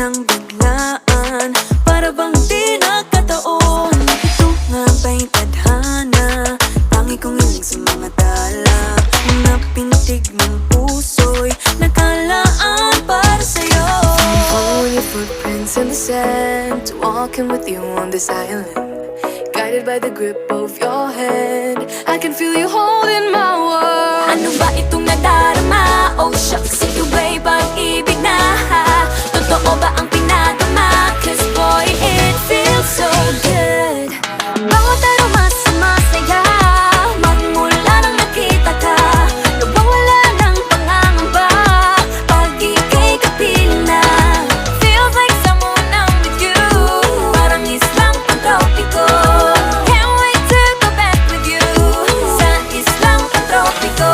ng biglaan, para bang di nagkataon. Ito nga ba'y tadhana, tangi kong hiling sa mga tala. Mga pintig ng puso'y nakalaan para sa'yo. Following your footprints in the sand, walking with you on this island, guided by the grip of your hand. I can feel you holding my world. Ano ba itong nadarama? Oh shucks, ito ba'y pag-ibig na? Totoo ba ang pinadama? Cause boy, it feels so good. Bawat aroma sumasaya, magmula nang nakita ka. Nawawala ng pangangamba pag ika'y kapiling na. Feels like someone I'm with you, parang islang pantropiko. Can't wait to go back with you sa islang pantropiko.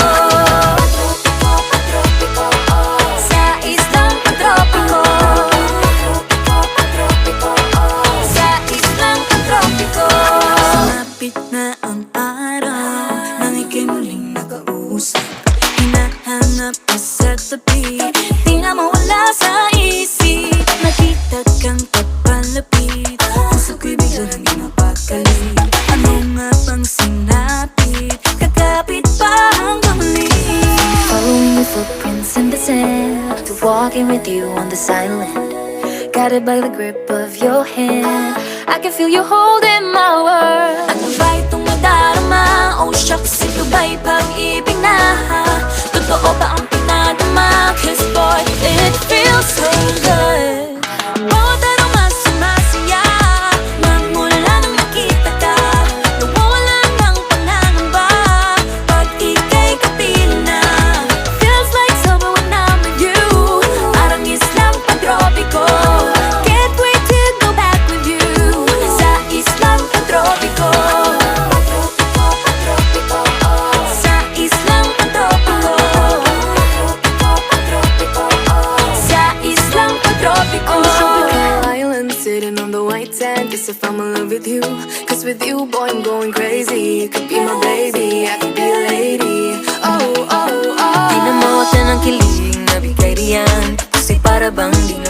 Sa islang pantropiko. Sa islang pantropiko. Sumapit na ang araw nang ika'y muling nakausap. Hinahanap ka sa tabi, di na mawala sa isip. Nakita kang papalapit, puso ko'y bigla nang di mapakali. Ano nga bang sinapit, kakapit pa hanggang muli. Following your footprints in the sand, to walking with you on this island, guided by the grip of your hand. I can feel you holding my world. Ano ba itong nadarama? Oh shucks, ito ba'y pag-ibig na? Totoo ba ang pinadama? Cause boy, it feels so good. Bawat aroma sumasaya, magmula nang nakita ka. Nawawala ng pangangamba pag ika'y kapiling na. Feels like summer when I'm with you, parang islang pantropiko. Can't wait to go back with you sa islang pantropiko. Sa islang pantropiko. Sa islang pantropiko. On a tropical island, sitting on the white sand. Guess if I'm in love with you, cause with you, boy, I'm going crazy. You could be my baby, I could be a lady. Oh, oh, oh. Di na mawala ng kilig na bigay riyan, kasi para bang di